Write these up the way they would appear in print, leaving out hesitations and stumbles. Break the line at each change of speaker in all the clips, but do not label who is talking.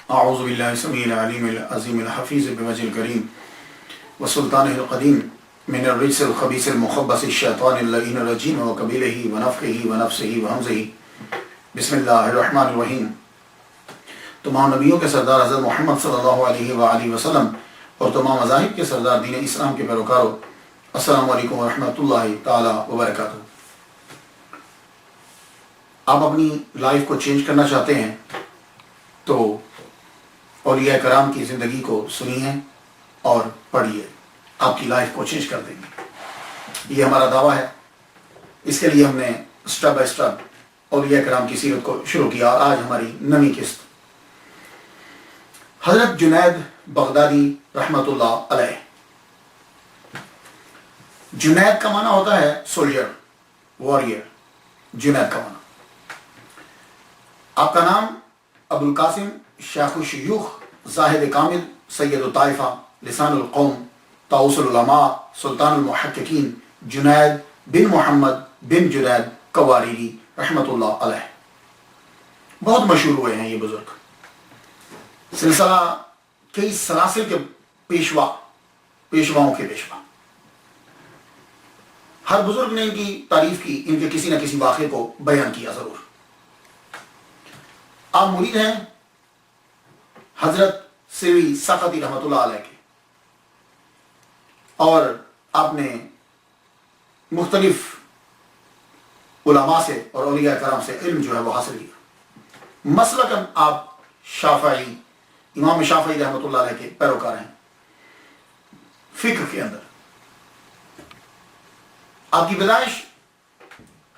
اعوذ باللہ السمیع العلیم العظیم الحفیظ بوجہ الکریم وسلطانہ القدیم من الرجس الخبیث المخبث الشیطان اللعین الرجیم وقبیلہ ونفخہ ونفسہ وہمزہ بسم اللہ الرحمن الرحیم۔ تمام نبیوں کے سردار حضرت محمد صلی اللہ علیہ وآلہ وسلم اور تمام مذاہب کے سردار دین اسلام کے پیروکاروں، السلام علیکم ورحمۃ اللہ تعالی وبرکاتہ۔ آپ اپنی لائف کو چینج کرنا چاہتے ہیں تو اولیاء کرام کی زندگی کو سنیے اور پڑھیے، آپ کی لائف کو چینج کر دیں گے۔ یہ ہمارا دعویٰ ہے۔ اس کے لیے ہم نے سٹیپ بائی سٹیپ اولیاء کرام کی سیرت کو شروع کیا، اور آج ہماری نویں قسط حضرت جنید بغدادی رحمۃ اللہ علیہ۔ جنید کا معنی ہوتا ہے سولجر، واریر، جنید کا معنی۔ آپ کا نام ابو القاسم شیخ الشیوخ زاہد کامل سید الطائفہ لسان القوم طاؤس العلماء سلطان المحققین جنید بن محمد بن جنید قواریری رحمۃ اللہ علیہ بہت مشہور ہوئے ہیں۔ یہ بزرگ سلسلہ کئی سلاسل کے پیشواؤں کے پیشوا۔ ہر بزرگ نے ان کی تعریف کی، ان کے کسی نہ کسی واقعے کو بیان کیا ضرور۔ آپ مرید ہیں حضرت سیوی سقطی رحمۃ اللہ علیہ کے، اور آپ نے مختلف علماء سے اور اولیاء کرام سے علم جو ہے وہ حاصل کیا۔ مسلکاً آپ شافعی، امام شافعی رحمۃ اللہ علیہ کے پیروکار ہیں۔ فقہ کے اندر آپ کی پیدائش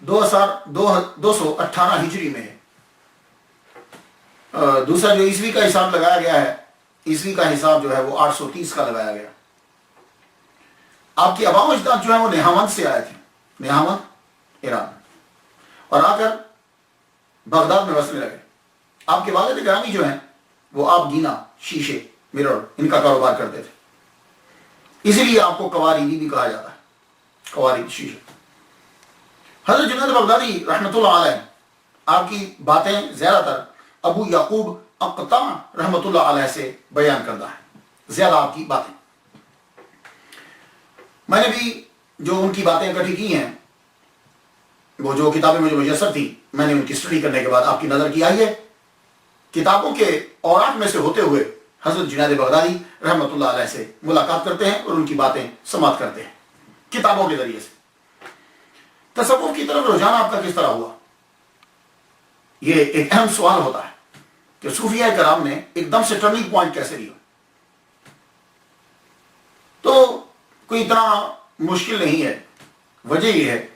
2218 ہجری میں ہے۔ دوسرا جو عیسوی کا حساب لگایا گیا ہے، عیسوی کا حساب جو ہے وہ 830 کا لگایا گیا۔ آپ کی آباء و اجداد جو ہے وہ نہاوند سے آئے تھے، نہاوند ایران، اور آ کر بغداد میں بسنے لگے۔ آپ کے والد گرامی جو ہیں وہ آپ گینا، شیشے، مرر، ان کا کاروبار کرتے تھے، اسی لیے آپ کو قواریری بھی کہا جاتا ہے، قواریری شیشے۔ حضرت جنید بغدادی رحمۃ اللہ علیہ، آپ کی باتیں زیادہ تر ابو یعقوب اقطع رحمۃ اللہ علیہ سے بیان کردہ ہے، زیادہ آپ کی باتیں۔ میں نے بھی جو ان کی باتیں اکٹھی کی ہیں، وہ جو کتابیں مجھے میسر تھی، میں نے ان کی اسٹڈی کرنے کے بعد آپ کی نظر کی آئی ہے۔ کتابوں کے اوراق میں سے ہوتے ہوئے حضرت جنید بغدادی رحمۃ اللہ علیہ سے ملاقات کرتے ہیں اور ان کی باتیں سماعت کرتے ہیں کتابوں کے ذریعے سے۔ تصوف کی طرف رجحان آپ کا کس طرح ہوا؟ یہ ایک اہم سوال ہوتا ہے کہ صوفیاء کرام نے ایک دم سے ٹرننگ پوائنٹ کیسے لیا۔ تو کوئی اتنا مشکل نہیں ہے، وجہ یہ ہے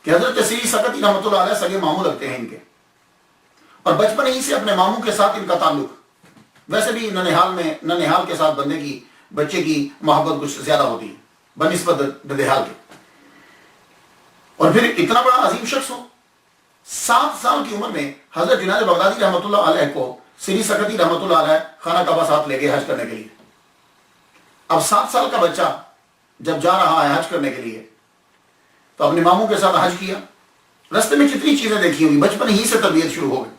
کہ حضرت سیوی سقطی رحمۃ اللہ علیہ سگے ماموں لگتے ہیں ان کے، اور بچپن ہی سے اپنے ماموں کے ساتھ ان کا تعلق۔ ویسے بھی ننہال کے ساتھ بچے کی محبت کچھ زیادہ ہوتی ہے بنسبت ددہال کے، اور پھر اتنا بڑا عظیم شخص ہو۔ 7 سال کی عمر میں حضرت جنید بغدادی رحمۃ اللہ علیہ کو سیوی سقطی رحمۃ اللہ علیہ خانہ کعبہ ساتھ لے گئے حج کرنے کے لیے۔ اب 7 سال کا بچہ جب جا رہا ہے حج کرنے کے لیے تو اپنے ماموں کے ساتھ حج کیا۔ رستے میں کتنی چیزیں دیکھی ہوئی، بچپن ہی سے تربیت شروع ہو گئی۔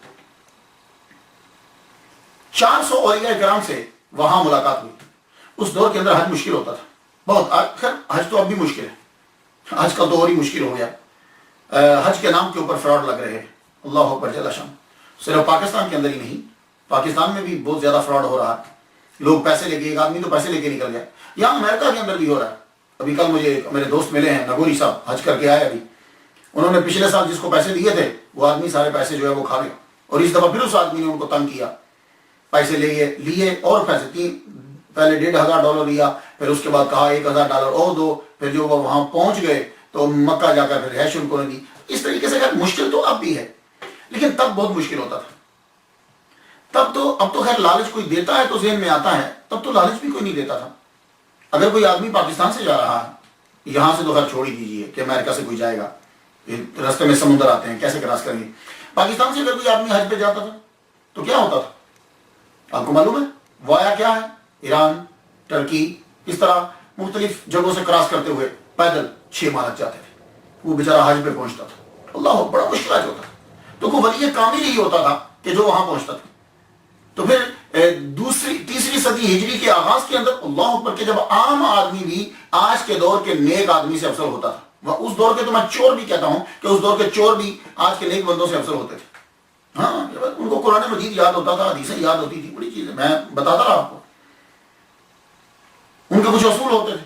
400 اولیاء کرام سے وہاں ملاقات ہوئی۔ اس دور کے اندر حج مشکل ہوتا تھا بہت، خیر حج تو اب بھی مشکل ہے، حج کا دور ہی مشکل ہو گیا۔ حج کے نام کے اوپر فراڈ لگ رہے ہیں، اللہ اکبر جل شان۔ صرف پاکستان کے اندر ہی نہیں، پاکستان میں بھی بہت زیادہ فراڈ ہو رہا ہے۔ لوگ پیسے لے کے، ایک آدمی تو پیسے لے کے نکل گیا۔ یہاں امریکہ کے اندر بھی ہو رہا ہے۔ ابھی کل مجھے میرے دوست ملے ہیں، نگوری صاحب، حج کر کے آئے ابھی۔ انہوں نے پچھلے سال جس کو پیسے دیے تھے وہ آدمی سارے پیسے جو ہے وہ کھا گیا، اور اس دفعہ پھر اس آدمی نے ان کو تنگ کیا، پیسے لیے اور پیسے پہلے $1,500 لیا، پھر اس کے بعد کہا $1,000 اور دو، پھر جو وہ وہاں پہنچ گئے تو مکہ جا کر پھر رہائش ان کو نے دی۔ اس طریقے سے خیر مشکل تو اب بھی ہے، لیکن تب بہت مشکل ہوتا تھا۔ اب تو خیر لالچ کوئی دیتا ہے تو ذہن میں آتا ہے، تب تو لالچ بھی کوئی نہیں دیتا تھا۔ اگر کوئی آدمی پاکستان سے جا رہا ہے، یہاں سے تو خیر چھوڑ ہی دیجیے کہ امریکہ سے کوئی جائے گا، راستے میں سمندر آتے ہیں، کیسے کراس کریں گے۔ پاکستان سے اگر کوئی آدمی حج پہ جاتا تھا تو کیا ہوتا تھا؟ آپ کو معلوم ہے وایا کیا ہے؟ ایران، ٹرکی، اس طرح مختلف جگہوں سے کراس کرتے ہوئے پیدل 6 ماہ لگ جاتے تھے، وہ بیچارہ حج پہ پہنچتا تھا۔ اللہ بڑا مشکل ہوتا تھا۔ تو کوئی ولی کامل ہی ہوتا تھا کہ جو وہاں پہنچتا تھا۔ تو پھر تیسری صدی ہجری کے آغاز کے اندر اللہ اکبر کہ جب عام آدمی بھی آج کے دور کے نیک آدمی سے افضل ہوتا تھا، اس دور کے تو میں چور بھی کہتا ہوں کہ اس دور کے چور بھی آج کے نیک بندوں سے افضل ہوتے تھے۔ ہاں، ان کو قرآن مجید یاد ہوتا تھا، حدیثیں یاد ہوتی تھی، بڑی چیز ہے، میں بتاتا رہا آپ کو، ان کے کچھ اصول ہوتے تھے۔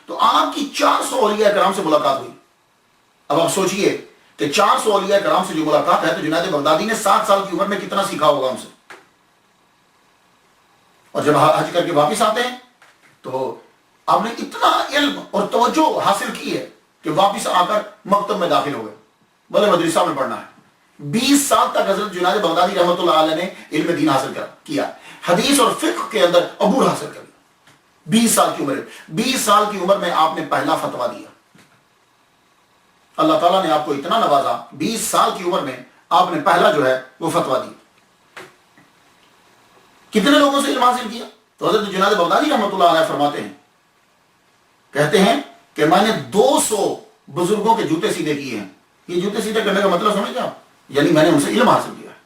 تو آپ کی 400 اولیاء کرام سے ملاقات ہوئی۔ اب آپ سوچئے کہ 400 اولیاء کرام سے جو ملاقات ہے تو جنید بغدادی نے 7 سال کی عمر میں کتنا سیکھا ہوگا ان سے۔ اور جب حج کر کے واپس آتے ہیں تو آپ نے اتنا علم اور توجہ حاصل کی ہے کہ واپس آ کر مکتب میں داخل ہو گئے، بولے مدرسہ میں پڑھنا ہے۔ 20 سال تک حضرت جنید بغدادی رحمۃ اللہ علیہ نے علم دین حاصل کیا، حدیث اور فقہ کے اندر عبور حاصل کر لیا۔ 20 سال کی عمر، 20 سال کی عمر میں آپ نے پہلا فتویٰ دیا۔ اللہ تعالیٰ نے آپ کو اتنا نوازا، 20 سال کی عمر میں آپ نے پہلا جو ہے وہ فتویٰ دیا۔ کتنے لوگوں سے علم حاصل کیا؟ تو حضرت جنید بغدادی رحمۃ اللہ علیہ فرماتے ہیں، کہتے ہیں کہ میں نے 200 بزرگوں کے جوتے سیدھے کیے ہیں۔ یہ جوتے سیدھے کرنے کا مطلب سمجھ گئے آپ؟ یعنی میں نے ان سے علم حاصل کیا ہے۔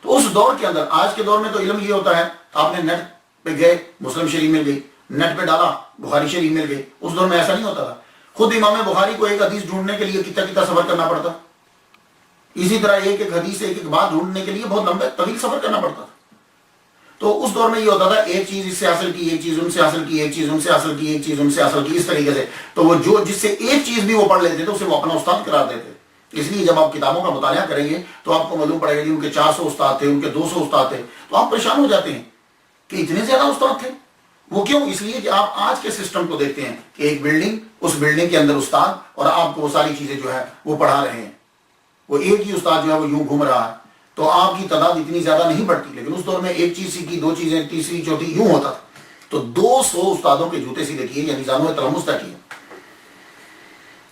تو اس دور کے اندر، آج کے دور میں تو علم یہ ہوتا ہے آپ نے نیٹ پہ گئے، مسلم شریف مل گئی، نیٹ پہ ڈالا بخاری شریف مل گئی۔ اس دور میں ایسا نہیں ہوتا تھا، خود امام بخاری کو ایک حدیث ڈھونڈنے کے لیے کتنا سفر کرنا پڑتا، اسی طرح ایک حدیث ایک بات ڈھونڈنے کے لیے بہت لمبے طویل سفر کرنا پڑتا تھا۔ تو اس دور میں یہ ہوتا تھا ایک چیز اس سے حاصل کی، ایک چیز ان سے حاصل کی، ایک چیز ان سے حاصل کی، ایک چیز ان سے حاصل کی، اس طریقے سے۔ تو وہ جو جس سے ایک چیز بھی وہ پڑھ لیتے تھے اسے وہ اپنا استاد قرار دیتے۔ اس لیے جب آپ کتابوں کا مطالعہ کریں گے تو آپ کو معلوم پڑے گا کہ ان کے 400 استاد تھے، ان کے 200 استاد تھے، تو آپ پریشان ہو جاتے ہیں کہ اتنے زیادہ استاد تھے۔ وہ کیوں؟ اس لیے کہ آپ آج کے سسٹم کو دیکھتے ہیں کہ ایک بلڈنگ، اس بلڈنگ کے اندر استاد، اور آپ کو وہ ساری چیزیں جو ہے وہ پڑھا رہے ہیں، وہ ایک ہی استاد جو ہے وہ یوں گھوم رہا ہے، تو آپ کی تعداد اتنی زیادہ نہیں بڑھتی۔ لیکن اس دور میں ایک چیز سیکھی، 2 چیزیں، تیسری چوتھی، یوں ہوتا تھا۔ تو 200 استادوں کے جوتے سیدھے کیے، یعنی نظام تلمس طے کیا۔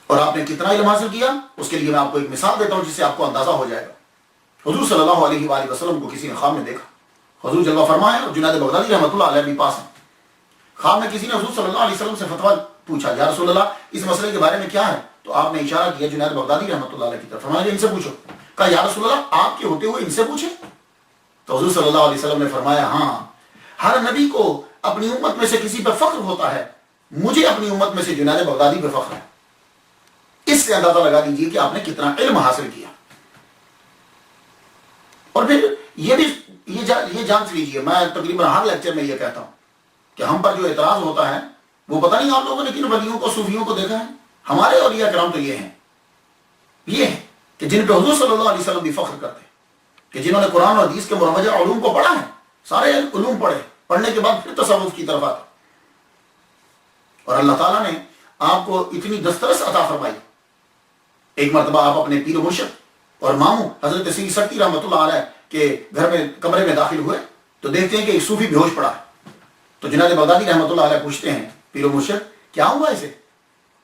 اور آپ نے کتنا علم حاصل کیا، اس کے لیے میں آپ کو ایک مثال دیتا ہوں جس سے آپ کو اندازہ ہو جائے گا۔ حضور صلی اللہ علیہ وآلہ وسلم کو کسی نے خواب میں دیکھا، حضور جلوہ فرمائے اور جنید بغدادی رحمۃ اللہ علیہ بھی پاس ہیں۔ خواب میں کسی نے حضور صلی اللہ علیہ وسلم سے فتویٰ پوچھا، یا رسول اللہ اس مسئلے کے بارے میں کیا ہے؟ تو آپ نے اشارہ کیا جنید بغدادی رحمۃ اللہ علیہ کی طرف، فرمایا ان سے پوچھو۔ کہا یا رسول اللہ آپ کے ہوتے ہوئے ان سے پوچھیں؟ تو حضور صلی اللہ علیہ وسلم نے فرمایا ہاں، ہر نبی کو اپنی امت میں سے کسی پر فخر ہوتا ہے، مجھے اپنی امت میں سے جنید بغدادی پہ فخر ہے۔ اس سے اندازہ لگا دیجیے کہ آپ نے کتنا علم حاصل کیا۔ اور پھر یہ جانچ لیجیے، میں تقریباً ہر لیکچر میں یہ کہتا ہوں کہ ہم پر جو اعتراض ہوتا ہے وہ پتہ نہیں آپ لوگوں نے کن ولیوں کو، صوفیوں کو دیکھا ہے؟ ہمارے اولیاء کرام تو یہ ہیں کہ جن پہ حضور صلی اللہ علیہ وسلم بھی فخر کرتے ہیں، کہ جنہوں نے قرآن اور حدیث کے مروجہ علوم کو پڑھا ہے، سارے علوم پڑھے، پڑھنے کے بعد پھر تصوف کی طرف آتے، اور اللہ تعالیٰ نے آپ کو اتنی دسترس عطا فرمائی۔ ایک مرتبہ آپ اپنے پیر و مرشد اور ماموں حضرت سید سکتی رحمۃ اللہ علیہ کے گھر میں کمرے میں داخل ہوئے تو دیکھتے ہیں کہ ایک صوفی بے ہوش پڑا ہے۔ تو جنید بغدادی رحمۃ اللہ علیہ پوچھتے ہیں پیر و مرشد کیا ہوا اسے،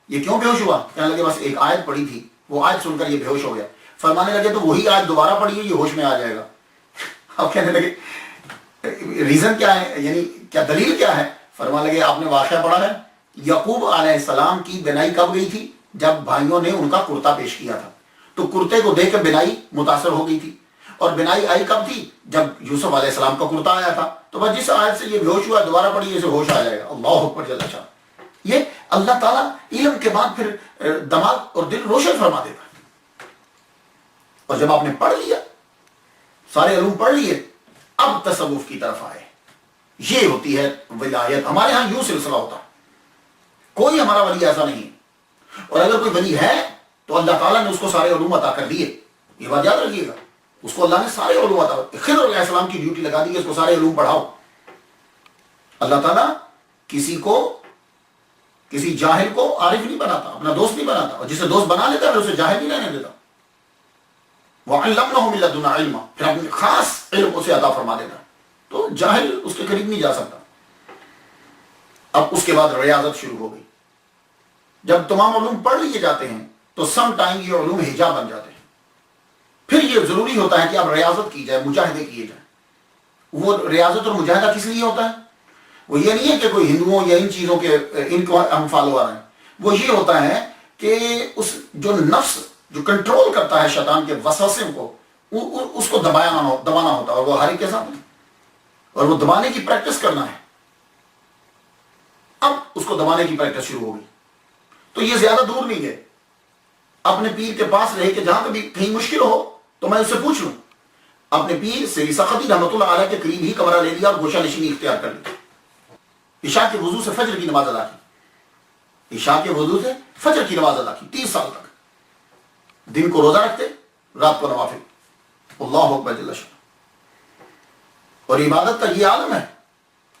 یہ کیوں بے ہوش ہوا؟ کہنے لگے بس ایک آیت پڑھی تھی، وہ آیت سن کر یہ بے ہوش ہو گیا۔ فرمانے لگے تو وہی آیت دوبارہ پڑھیے، یہ ہوش میں آ جائے گا۔ اب کہنے لگے ریزن کیا ہے، یعنی کیا دلیل کیا ہے؟ فرمانے لگے آپ نے واقعہ پڑھا ہے، یعقوب علیہ السلام کی بینائی کب گئی تھی؟ جب بھائیوں نے ان کا کرتا پیش کیا تھا، تو کرتے کو دیکھ کر بینائی متاثر ہو گئی تھی، اور بینائی آئی کب تھی؟ جب یوسف علیہ السلام کا کرتا آیا تھا۔ تو بس جس آیت سے یہ بے ہوش ہوا دوبارہ پڑھیے اسے ہوش آ جائے گا۔ اللہ اکبر جل شان۔ یہ اللہ تعالیٰ علم کے بعد پھر دماغ اور دل روشن فرما دیتا ہے۔ اور جب آپ نے پڑھ لیا، سارے علوم پڑھ لیے، اب تصوف کی طرف آئے۔ یہ ہوتی ہے ولایت۔ ہمارے ہاں یوں سلسلہ ہوتا ہے، کوئی ہمارا ولی ایسا نہیں ہے، اور اگر کوئی ولی ہے تو اللہ تعالیٰ نے اس کو سارے علوم عطا کر دیے۔ یہ بات یاد رکھیے گا، اس کو اللہ نے سارے علوم عطا کر، خضر علیہ السلام کی ڈیوٹی لگا دی کہ اس کو سارے علوم پڑھاؤ۔ اللہ تعالیٰ کسی جاہل کو عارف نہیں بناتا، اپنا دوست نہیں بناتا، اور جسے دوست بنا لیتا ہے اسے جاہل نہیں رہنے دیتا۔ وَعَلَّمْنَهُ مِن لَدُنَّا عِلْمًا، پھر اپنے خاص علم اسے عطا فرما دیتا ہے، تو جاہل اس کے قریب نہیں جا سکتا۔ اب اس کے بعد ریاضت شروع ہو گئی۔ جب تمام علوم پڑھ لیے جاتے ہیں تو سم ٹائم یہ علوم حجاب بن جاتے ہیں۔ پھر یہ ضروری ہوتا ہے کہ اب ریاضت کی جائے، مجاہدے کیے جائیں۔ وہ ریاضت اور مجاہدہ کس لیے ہوتا ہے؟ وہ یہ نہیں ہے کہ کوئی ہندوؤں یا ان چیزوں کے ان کو ہم فالوور ہیں، وہ یہ ہوتا ہے کہ اس جو نفس جو کنٹرول کرتا ہے شیطان کے وسوسے کو، اس کو دبانا ہوتا، اور وہ ہر ایک کے ساتھ ہے، اور وہ دبانے کی پریکٹس کرنا ہے۔ اب اس کو دبانے کی پریکٹس شروع ہو گئی، تو یہ زیادہ دور نہیں ہے، اپنے پیر کے پاس رہے کہ جہاں کبھی کہیں مشکل ہو تو میں اس سے پوچھ لوں۔ اپنے پیر سے سختی رحمۃ اللہ علیہ کے قریب ہی کمرہ لے لیا اور گوشہ نشینی اختیار کر لی۔ عشاء کے وضو سے فجر کی نماز ادا کی، عشاء کے وضو سے فجر کی نماز ادا کی 30 سال تک، دن کو روزہ رکھتے، رات کو نوافل، اللہ اکبر جل شانہ۔ اور عبادت کا یہ عالم ہے۔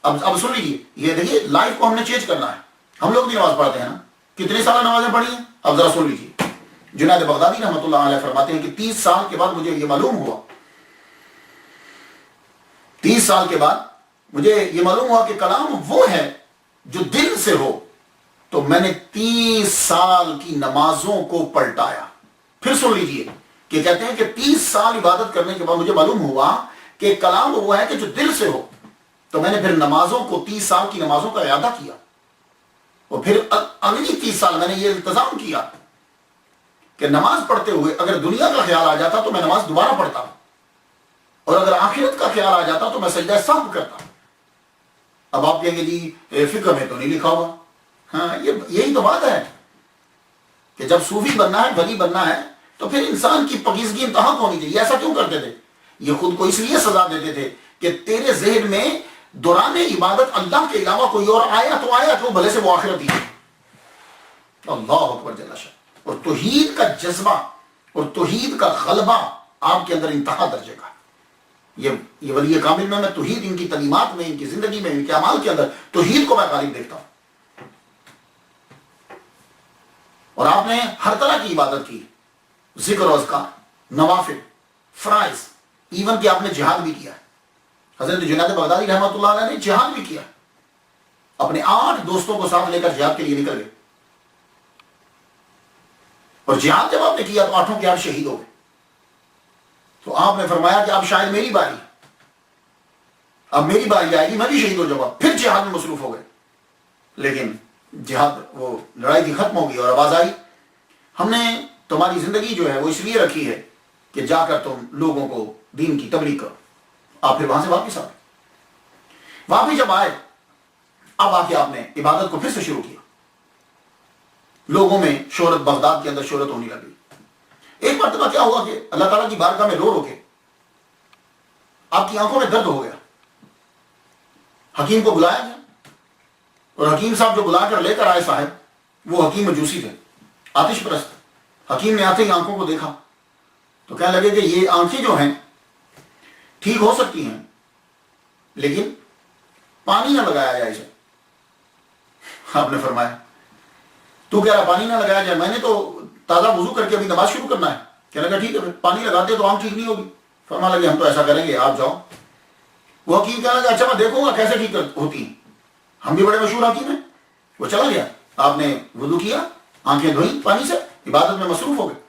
اب سن لیجیے، یہ دیکھیے لائف کو ہم نے چینج کرنا ہے۔ ہم لوگ بھی نماز پڑھتے ہیں نا، کتنے سال نمازیں پڑھی ہیں؟ اب ذرا سن لیجیے، جنید بغدادی رحمۃ اللہ علیہ فرماتے ہیں کہ 30 سال کے بعد مجھے یہ معلوم ہوا، 30 سال کے بعد مجھے یہ معلوم ہوا کہ کلام وہ ہے جو دل سے ہو، تو میں نے 30 سال کی نمازوں کو پلٹایا۔ پھر سن لیجیے کہ کہتے ہیں کہ 30 سال عبادت کرنے کے بعد مجھے معلوم ہوا کہ کلام وہ ہے کہ جو دل سے ہو، تو میں نے پھر نمازوں کو 30 سال کی نمازوں کا اعادہ کیا، اور پھر اگلی 30 سال میں نے یہ التزام کیا کہ نماز پڑھتے ہوئے اگر دنیا کا خیال آ جاتا تو میں نماز دوبارہ پڑھتا، اور اگر آخرت کا خیال آ جاتا تو میں سجدہ سہو کرتا۔ اب آپ کہیں گے جی فقہ میں تو نہیں لکھا ہوا۔ ہاں، یہی تو بات ہے کہ جب صوفی بننا ہے، ولی بننا ہے، تو پھر انسان کی پاکیزگی انتہا کو ہونی چاہیے۔ ایسا کیوں کرتے تھے؟ یہ خود کو اس لیے سزا دیتے تھے کہ تیرے ذہن میں دوران عبادت اللہ کے علاوہ کوئی اور آیا تو آیا تو بھلے سے وہ آخرت ہی ہے۔ اللہ اکبر جل شانہ۔ اور توحید کا جذبہ اور توحید کا غلبہ آپ کے اندر انتہا درجے کا۔ یہ ولی کامل میں توحید، ان کی تعلیمات میں، ان کی زندگی میں، ان کے اعمال کے اندر توحید کو میں غالب دیکھتا ہوں۔ اور آپ نے ہر طرح کی عبادت کی، ذکر و اذکار، نوافل، فرائض، ایون کہ آپ نے جہاد بھی کیا ہے۔ حضرت جنید بغدادی رحمۃ اللہ علیہ نے جہاد بھی کیا، اپنے 8 دوستوں کو ساتھ لے کر جہاد کے لیے نکل گئے، اور جہاد جب آپ نے کیا تو 8 کے 8 شہید ہو گئے۔ تو آپ نے فرمایا کہ اب شاید میری باری، اب میری باری آئے گی، میں بھی شہید ہو جاؤں گا۔ پھر جہاد میں مصروف ہو گئے، لیکن جہاد، وہ لڑائی بھی ختم ہو گئی، اور آواز آئی ہم نے تمہاری زندگی جو ہے وہ اس لیے رکھی ہے کہ جا کر تم لوگوں کو دین کی تبلیغ کرو۔ آپ پھر وہاں سے واپس آئے، واپس جب آئے اب آ کے آپ نے عبادت کو پھر سے شروع کیا۔ لوگوں میں شہرت، بغداد کے اندر شہرت ہونے لگی۔ ایک مرتبہ کیا ہوا کہ اللہ تعالیٰ کی بارگاہ میں رو کے آپ کی آنکھوں میں درد ہو گیا۔ حکیم کو بلایا گیا، اور حکیم صاحب جو بلا کر لے کر آئے صاحب، وہ حکیم مجوسی تھے، آتش پرست۔ حکیم نے آتے ہی آنکھوں کو دیکھا تو کہنے لگے کہ یہ آنکھیں جو ہیں ٹھیک ہو سکتی ہیں، لیکن پانی نہ لگایا جائے اسے۔ آپ نے فرمایا تو کہہ رہا پانی نہ لگایا جائے؟ میں نے تو تازہ وضو کر کے ابھی نماز شروع کرنا ہے۔ کہنے لگا ٹھیک ہے، پانی لگاتے تو آنکھ ٹھیک نہیں ہوگی۔ فرمانے لگے ہم تو ایسا کریں گے، آپ جاؤ۔ وہ حکیم کہنے لگا اچھا میں دیکھوں گا کیسے ٹھیک ہوتی ہیں، ہم بھی بڑے مشہور حکیم ہیں۔ وہ چلا گیا، آپ نے وضو کیا، آنکھیں دھوئیں پانی سے، عبادت میں مصروف ہو گئے،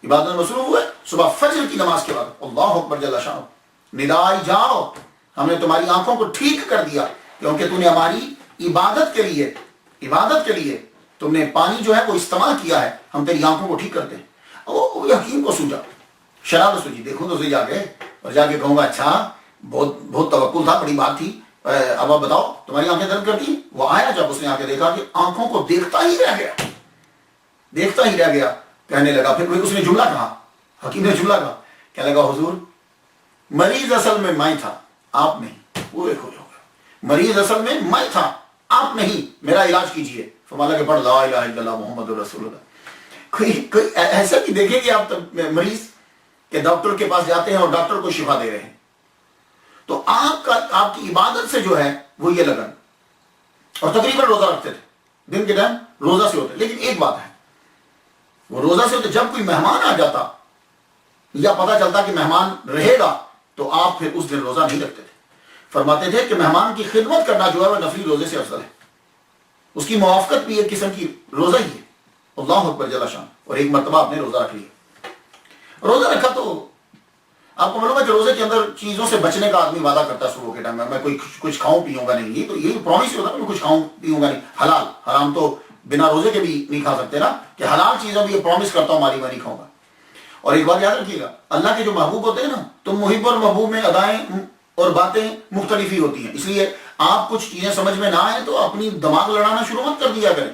عبادت میں مصروف ہوئے۔ صبح فجر کی نماز کے بعد اللہ اکبر جل شانہ، ندائی جاؤ، ہم نے تمہاری آنکھوں کو ٹھیک کر دیا، کیونکہ تم نے ہماری عبادت کے لیے تم نے پانی جو ہے وہ استعمال کیا ہے، ہم تیری آنکھوں کو ٹھیک کرتے ہیں۔ وہ حکیم کو سوچا، شرارت سوچی، دیکھوں تو صحیح جا کے، اور جا کے کہوں گا اچھا بہت توقل تھا، بڑی بات تھی، اب آپ بتاؤ تمہاری آنکھیں درد کرتی؟ وہ آیا، جب اس نے آ کے دیکھا کہ آنکھوں کو دیکھتا ہی رہ گیا، کہنے لگا، پھر اس نے جملہ کہا، حکیم نے جملہ کہا، کہنے لگا حضور مریض اصل میں میں تھا، آپ نہیں۔ پورے کھولے ہو گئے، مریض اصل میں میں تھا، آپ نہیں، میرا علاج کیجئے۔ فرمایا کہ پڑھ لا الہ الا اللہ محمد رسول اللہ۔ کوئی ایسا بھی دیکھیں کہ آپ مریض کہ ڈاکٹر کے پاس جاتے ہیں اور ڈاکٹر کو شفا دے رہے ہیں، تو آپ کی عبادت سے جو ہے وہ یہ لگن، اور تقریباً روزہ رکھتے تھے، دن کے ٹائم روزہ سے ہوتے۔ لیکن ایک بات ہے، وہ روزہ سے ہوتے، جب کوئی مہمان آ جاتا یا پتہ چلتا کہ مہمان رہے گا تو آپ پھر اس دن روزہ نہیں رکھتے تھے۔ فرماتے تھے کہ مہمان کی خدمت کرنا جو ہے وہ نفلی روزے سے افضل ہے، اس کی موافقت بھی ایک قسم کی روزہ ہی ہے۔ اللہ اکبر جل شان۔ اور ایک مرتبہ آپ نے روزہ رکھ لیا، روزہ رکھا تو آپ کو معلوم ہے کہ روزے کے اندر چیزوں سے بچنے کا آدمی وعدہ کرتا ہے صبح کے ٹائم میں کوئی کچھ کھاؤں پیوں گا نہیں، یہ تو یہی پرومس ہی ہوتا ہے، میں کچھ کھاؤں پیوں گا نہیں، حلال حرام تو بنا روزے کے بھی نہیں کھا سکتے نا، کہ حلال چیزوں بھی یہ پرومس کرتا ہوں ہماری میں نہیں کھاؤں گا۔ اور ایک بات یاد رکھیے گا، اللہ کے جو محبوب ہوتے ہیں نا، تو محب اور محبوب میں ادائیں اور باتیں مختلف ہی ہوتی ہیں. اس لیے آپ کچھ چیزیں سمجھ میں نہ آئیں تو اپنی دماغ لڑانا شروع مت کر دیا کریں.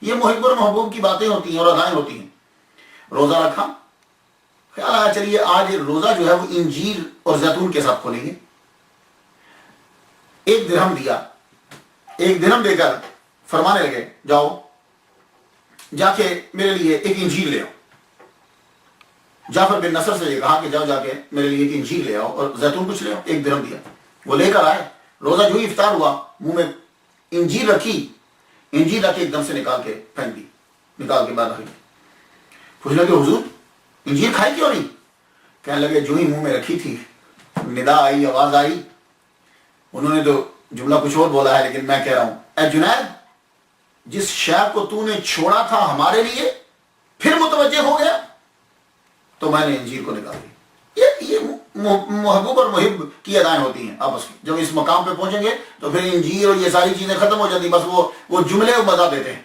یہ محب اور محبوب کی باتیں ہوتی ہیں اور ادائیں ہوتی ہیں. روزہ رکھا، خیال آیا چلیے آج روزہ جو ہے وہ انجیر اور زیتون کے ساتھ کھولیں گے. 1 درہم دیا، 1 درہم دے کر فرمانے لگے جاؤ جا کے میرے لیے ایک انجیر لے آؤ. جعفر بن نصر سے یہ کہا کہ جاؤ جا کے میرے لیے ایک انجیر لے آؤ اور زیتون کچھ لے آؤ. 1 درہم دیا، وہ لے کر آئے. روزہ جو ہی افطار ہوا، منہ میں انجیر رکھی، انجیر رکھ کے ایک دم سے نکال کے پھینک دی، نکال کے بعد رکھی. پوچھنے لگے حضور انجیر کھائی کیوں نہیں؟ کہنے لگے جو ہی منہ میں رکھی تھی ندا آئی، آواز آئی. انہوں نے تو جملہ کچھ اور بولا ہے لیکن میں کہہ رہا ہوں، اے جنید جس شے کو تو نے چھوڑا تھا ہمارے لیے پھر متوجہ ہو گیا، تو میں نے انجیر کو نکال دی. یہ محبوب اور محب کی ادائیں ہوتی ہیں آپس کی. جب اس مقام پہ پہنچیں گے تو پھر انجیر اور یہ ساری چیزیں ختم ہو جاتی، بس وہ جملے مزہ دیتے ہیں.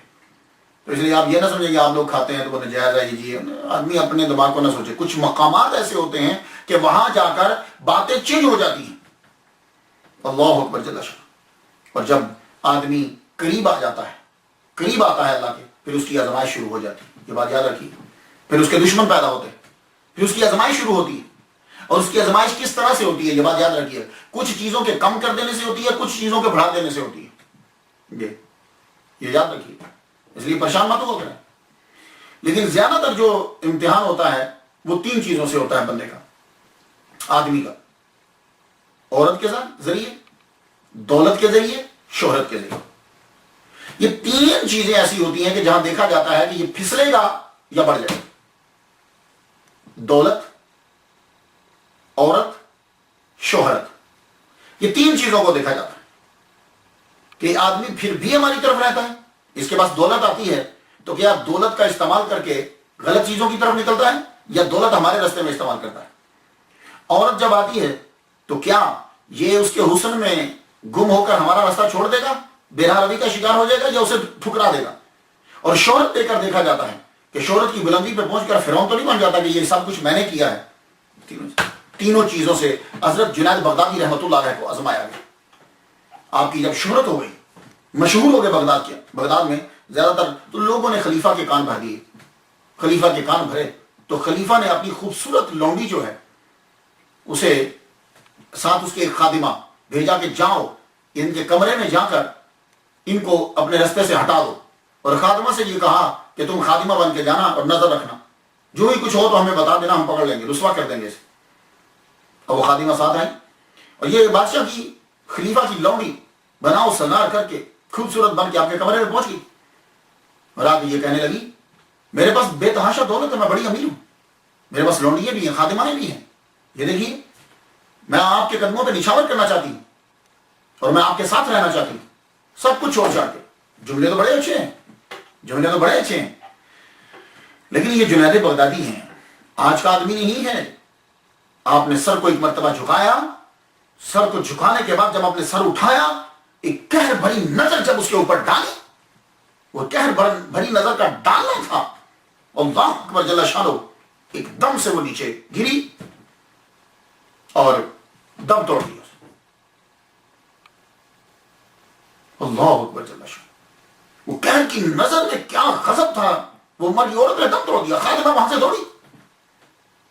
تو اس لیے آپ یہ نہ سمجھیں کہ آپ لوگ کھاتے ہیں تو وہ نجائز ہے. جی آدمی اپنے دماغ کو نہ سوچے. کچھ مقامات ایسے ہوتے ہیں کہ وہاں جا کر باتیں چینج ہو جاتی ہیں. اللہ اکبر جل شان. اور جب آدمی قریب آ جاتا ہے، قریب آتا ہے اللہ کے، پھر اس کی آزمائش شروع ہو جاتی ہے. یہ بات یاد رکھیے. پھر اس کے دشمن پیدا ہوتے ہیں، پھر اس کی آزمائش شروع ہوتی ہے. اور اس کی آزمائش کس طرح سے ہوتی ہے یہ بات یاد رکھیے. کچھ چیزوں کے کم کر دینے سے ہوتی ہے، کچھ چیزوں کے بڑھا دینے سے ہوتی ہے. یہ یاد رکھیے. اس لیے پریشان مت ہو کریں. لیکن زیادہ تر جو امتحان ہوتا ہے وہ 3 چیزوں سے ہوتا ہے بندے کا، آدمی کا. عورت کے ذریعے، دولت کے ذریعے، شہرت کے ذریعے. یہ 3 چیزیں ایسی ہوتی ہیں کہ جہاں دیکھا جاتا ہے کہ یہ پھسلے گا یا بڑھ جائے گا. دولت، عورت، شہرت. یہ 3 چیزوں کو دیکھا جاتا ہے کہ آدمی پھر بھی ہماری طرف رہتا ہے. اس کے پاس دولت آتی ہے تو کیا دولت کا استعمال کر کے غلط چیزوں کی طرف نکلتا ہے یا دولت ہمارے راستے میں استعمال کرتا ہے. عورت جب آتی ہے تو کیا یہ اس کے حسن میں گم ہو کر ہمارا راستہ چھوڑ دے گا، بے روی کا شکار ہو جائے گا، یا اسے ٹھکرا دے گا. اور شہرت دے کر دیکھا جاتا ہے کہ شہرت کی بلندی پہ پہنچ کر فرعون تو نہیں بن جاتا کہ یہ سب کچھ میں نے کیا ہے. تینوں چیزوں سے حضرت جنید بغدادی رحمۃ اللہ علیہ کو آزمایا گیا. آپ کی جب شہرت ہو گئی، مشہور ہو گئے بغداد میں زیادہ تر، تو لوگوں نے خلیفہ کے کان بھر دیے. خلیفہ کے کان بھرے تو خلیفہ نے اپنی خوبصورت لونڈی جو ہے اسے ساتھ اس کے ایک خادمہ بھیجا کہ جاؤ ان کے کمرے میں جا کر ان کو اپنے راستے سے ہٹا دو. اور خادمہ سے یہ کہا کہ تم خادمہ بن کے جانا اور نظر رکھنا، جو ہی کچھ ہو تو ہمیں بتا دینا، ہم پکڑ لیں گے، رسوا کر دیں گے اسے. اور وہ خادمہ ساتھ آئی اور یہ بادشاہ کی خلیفہ کی لونڈی بناؤ سنگار کر کے خوبصورت بن کے آپ کے کمرے میں پہنچ گئی. اور آپ یہ کہنے لگی میرے پاس بے تحاشا دولت ہے، میں بڑی امیر ہوں، میرے پاس لونڈیاں بھی ہیں، خادمانیں بھی ہیں. یہ دیکھیے میں آپ کے قدموں پہ نچھاور کرنا چاہتی ہوں اور میں آپ کے ساتھ رہنا چاہتی ہوں، سب کچھ چھوڑ چھاڑ کے. جملے تو بڑے اچھے ہیں، جملے تو بڑے اچھے ہیں، لیکن یہ جنید بغدادی ہیں، آج کا آدمی نہیں ہے. آپ نے سر کو ایک مرتبہ جھکایا، سر کو جھکانے کے بعد جب آپ نے سر اٹھایا، ایک قہر بھری نظر جب اس کے اوپر ڈالی، وہ قہر بھری نظر کا ڈالنا تھا، اللہ اکبر جل شانہ، ایک دم سے وہ نیچے گری اور دم توڑ دیا. اللہ اکبر جل شانہ. وہ قہر کی نظر میں کیا غضب تھا، وہ مری عورت نے دم توڑ دیا. خادمہ وہاں سے دوڑی،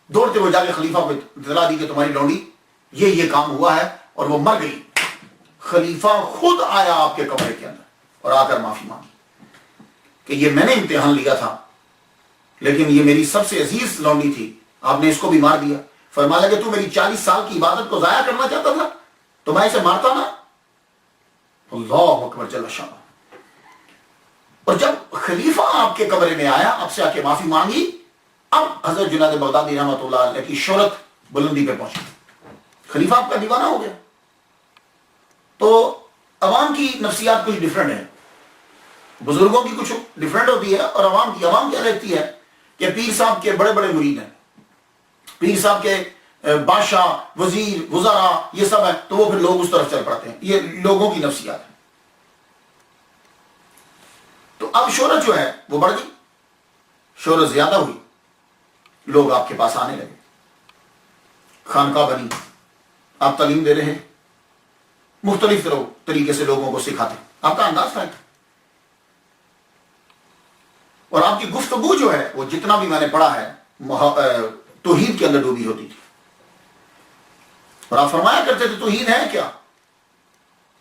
دوڑتے ہوئے جا کے خلیفہ کو اطلاع دی کہ تمہاری لونڈی یہ کام ہوا ہے، اور وہ مر گئی. خلیفہ خود آیا آپ کے کمرے کے اندر اور آ کر معافی مانگی کہ یہ میں نے امتحان لیا تھا، لیکن یہ میری سب سے عزیز لونڈی تھی، آپ نے اس کو بھی مار دیا. فرمایا کہ تو میری 40 سال کی عبادت کو ضائع کرنا چاہتا تھا تو میں اسے مارتا نا. اللہ اکبر جل شانہ. اور جب خلیفہ آپ کے کمرے میں آیا، آپ سے آ کے معافی مانگی، اب حضرت جنید بغدادی رحمۃ اللہ علیہ کی شہرت بلندی پہ پہنچی. خلیفہ آپ کا دیوانہ ہو گیا. تو عوام کی نفسیات کچھ ڈیفرنٹ ہے، بزرگوں کی کچھ ڈیفرنٹ ہوتی ہے، اور عوام کیا دیکھتی ہے کہ پیر صاحب کے بڑے بڑے مرید ہیں، پیر صاحب کے بادشاہ، وزیر، وزراء یہ سب ہے، تو وہ پھر لوگ اس طرف چل پڑتے ہیں. یہ لوگوں کی نفسیات ہے. تو اب شہرت جو ہے وہ بڑھ گئی، شہرت زیادہ ہوئی، لوگ آپ کے پاس آنے لگے، خانقاہ بنی، آپ تعلیم دے رہے ہیں، مختلف طریقے سے لوگوں کو سکھاتے، آپ کا انداز تھا، اور آپ کی گفتگو جو ہے وہ جتنا بھی میں نے پڑھا ہے توحید کے اندر ڈوبی ہوتی تھی، اور آپ فرمایا کرتے تھے توحید ہے کیا؟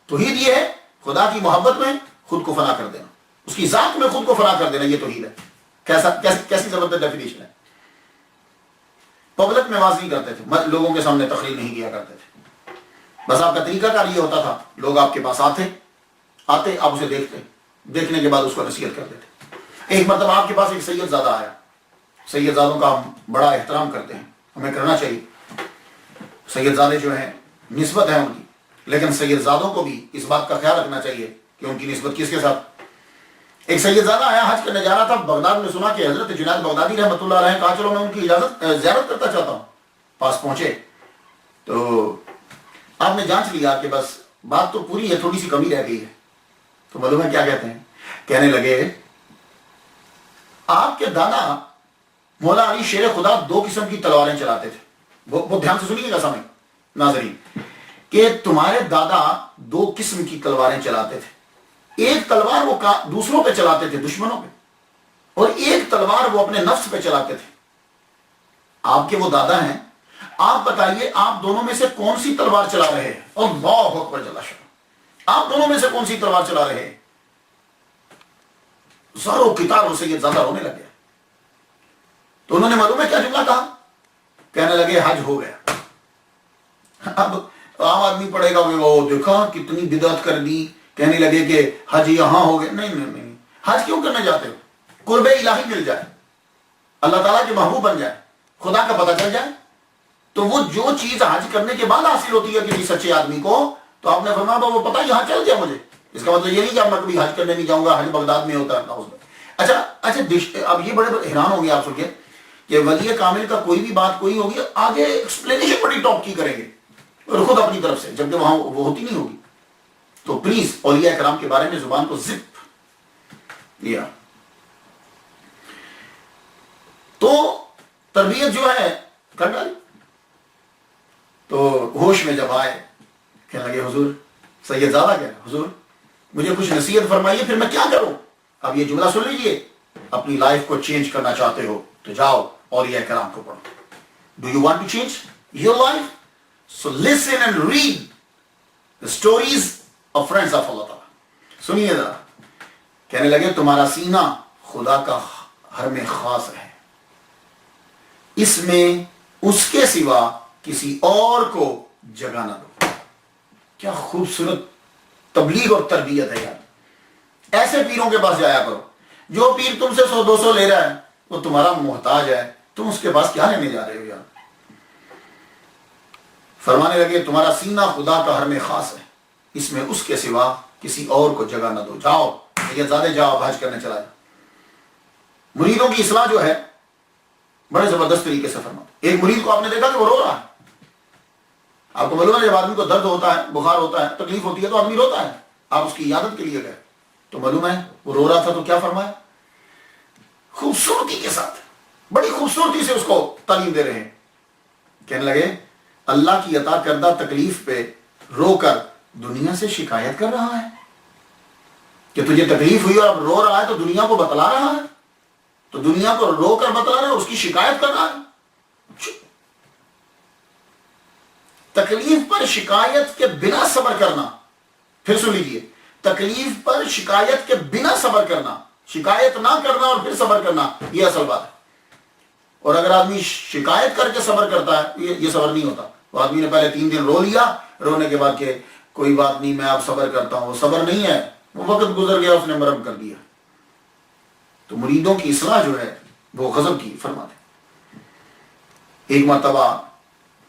توحید یہ ہے خدا کی محبت میں خود کو فنا کر دینا، اس کی ذات میں خود کو فنا کر دینا، یہ توحید ہے۔ کیسی زبردست ڈیفینیشن ہے۔ پبلک میں واضح نہیں کرتے تھے، لوگوں کے سامنے تقریر نہیں کیا کرتے تھے، بس آپ کا طریقہ کار یہ ہوتا تھا، لوگ آپ کے پاس آتے آپ اسے دیکھتے، دیکھنے کے بعد اس کو نصیحت کر دیتے۔ ایک مرتبہ آپ کے پاس ایک سید زادہ آیا، سید زادوں کا ہم بڑا احترام کرتے ہیں، ہمیں کرنا چاہیے، سید زادے جو ہیں نسبت ہے ان کی، لیکن سید زادوں کو بھی اس بات کا خیال رکھنا چاہیے کہ ان کی نسبت کس کے ساتھ۔ ایک سید زادہ آیا، حج کرنے جا رہا تھا، بغداد میں سنا کہ حضرت جنید بغدادی رحمۃ اللہ علیہ، کہا چلو میں ان کی زیارت کرتا چاہتا ہوں۔ پاس پہنچے تو آپ نے جانچ لیا کہ بس بات تو پوری ہے، تھوڑی سی کمی رہ گئی ہے، تو معلوم ہے کیا کہتے ہیں؟ کہنے لگے آپ کے دادا مولا علی شیر خدا 2 قسم کی تلواریں چلاتے تھے، وہ دھیان سے سنیے گا سامنے ناظرین، کہ تمہارے دادا 2 قسم کی تلواریں چلاتے تھے، ایک تلوار وہ دوسروں پہ چلاتے تھے، دشمنوں پہ، اور ایک تلوار وہ اپنے نفس پہ چلاتے تھے۔ آپ کے وہ دادا ہیں، آپ بتائیے آپ دونوں میں سے کون سی تلوار چلا رہے ہیں؟ اللہ اکبر جل شانہ، آپ دونوں میں سے کون سی تلوار چلا رہے ہیں؟ زاروں کتار سے یہ زیادہ ہونے لگے، تو انہوں نے معلوم ہے کیا جملہ کہا؟ کہنے لگے حج ہو گیا۔ اب عام آدمی پڑھے گا وہ دیکھا کتنی بدعت کر دی، کہنے لگے کہ حج یہاں ہو گیا، نہیں، حج کیوں کرنے جاتے ہو؟ قرب الہی مل جائے، اللہ تعالیٰ کے محبوب بن جائے، خدا کا پتہ چل جائے، تو وہ جو چیز حج کرنے کے بعد حاصل ہوتی ہے کسی سچے آدمی کو، تو آپ نے فرمایا وہ پتہ یہاں چل گیا مجھے، اس کا مطلب یہ نہیں کہ میں کبھی حج کرنے نہیں جاؤں گا، حج بغداد میں ہوتا ہے۔ اچھا اب یہ بڑے حیران ہوں گے آپ سن کے کہ ولی کامل کا کوئی بھی بات کوئی ہوگی، آگے ایکسپلینیشن بڑی ٹاپ کی کریں گے اور خود اپنی طرف سے، جبکہ وہاں وہ ہوتی نہیں ہوگی۔ تو پلیز اولیاء کرام کے بارے میں زبان کو زپ لیا۔ تو تربیت جو ہے کر ڈالی، تو ہوش میں جب آئے کہنے لگے حضور، سید زادہ کہہ رہے حضور مجھے کچھ نصیحت فرمائیے، پھر میں کیا کروں؟ اب یہ جملہ سن لیجئے، اپنی لائف کو چینج کرنا چاہتے ہو تو جاؤ اولیاء کرام کو پڑھو۔ Do you want to change your life? So listen and read the stories of friends of Allah Ta'ala۔ سنیے ذرا، کہنے لگے تمہارا سینہ خدا کا حرم خاص ہے، اس میں اس کے سوا کسی اور کو جگہ نہ دو۔ کیا خوبصورت تبلیغ اور تربیت ہے یار۔ ایسے پیروں کے پاس جایا کرو، جو پیر تم سے 100-200 لے رہا ہے وہ تمہارا محتاج ہے، تم اس کے پاس کیا لینے جا رہے ہو یار۔ فرمانے لگے تمہارا سینہ خدا کا حرم خاص ہے، اس میں اس کے سوا کسی اور کو جگہ نہ دو، جاؤ یہ زیادہ جاؤ حج کرنے چلا جاؤ۔ مریدوں کی اصلاح جو ہے بڑے زبردست طریقے سے فرماتے۔ ایک مرید کو آپ نے دیکھا کہ وہ رو رہا ہے، آپ کو معلوم ہے جب آدمی کو درد ہوتا ہے، بخار ہوتا ہے، تکلیف ہوتی ہے تو آدمی روتا ہے، آپ اس کی عیادت کے لیے گئے تو معلوم ہے وہ رو رہا تھا، تو کیا فرمایا؟ خوبصورتی کے ساتھ بڑی خوبصورتی سے اس کو تعلیم دے رہے ہیں۔ کہنے لگے اللہ کی عطا کردہ تکلیف پہ رو کر دنیا سے شکایت کر رہا ہے کہ تجھے تکلیف ہوئی اور اب رو رہا ہے، تو دنیا کو بتلا رہا ہے، تو دنیا کو رو کر بتلا رہا ہے، اس کی شکایت کر رہا ہے۔ تکلیف پر شکایت کے بنا صبر کرنا، پھر سن لیجیے، تکلیف پر شکایت کے بنا صبر کرنا، شکایت نہ کرنا اور پھر صبر کرنا، یہ اصل بات ہے۔ اور اگر آدمی شکایت کر کے صبر کرتا ہے یہ صبر نہیں ہوتا۔ وہ آدمی نے پہلے 3 دن رو لیا، رونے کے بعد کہ کوئی بات نہیں میں اب صبر کرتا ہوں، وہ صبر نہیں ہے، وہ وقت گزر گیا، اس نے مرم کر دیا۔ تو مریدوں کی اصلاح جو ہے وہ غضب کی فرماتے۔ ایک مرتبہ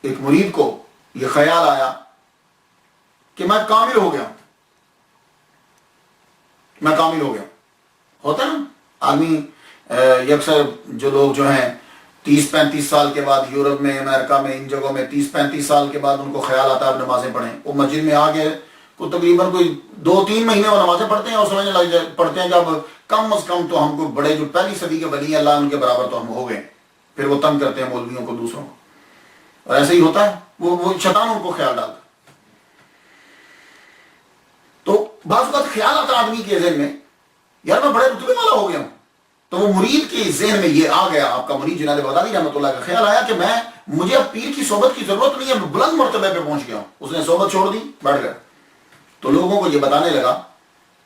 ایک مرید کو یہ خیال آیا کہ میں کامل ہو گیا، میں کامل ہو گیا۔ ہوتا ہے نا آدمی اکثر جو لوگ جو ہیں 30-35 سال کے بعد یورپ میں، امریکہ میں، ان جگہوں میں 30-35 سال کے بعد ان کو خیال آتا ہے اب نمازیں پڑھیں، وہ مسجد میں آ کے کو تقریباً کوئی 2-3 مہینے وہ نمازیں پڑھتے ہیں اور سمجھنے لگ پڑھتے ہیں کہ اب کم از کم تو ہم کو بڑے جو پہلی صدی کے ولی اللہ ان کے برابر تو ہم ہو گئے، پھر وہ تنگ کرتے ہیں مولویوں کو، دوسروں کو، اور ایسے ہی ہوتا ہے، وہ شیطان ان کو خیال ڈالتا ہے۔ تو بعض اوقات خیال آتا آدمی کے ذہن میں، یار میں بڑے رتبے والا ہو گیا ہوں، تو وہ مرید کے ذہن میں یہ آ گیا، آپ کا مرید جنید بغدادی رحمۃ اللہ کا خیال آیا کہ مجھے اب پیر کی صحبت کی ضرورت نہیں ہے، میں بلند مرتبے پہ پہنچ گیا ہوں۔ اس نے صحبت چھوڑ دی، بیٹھ گیا، تو لوگوں کو یہ بتانے لگا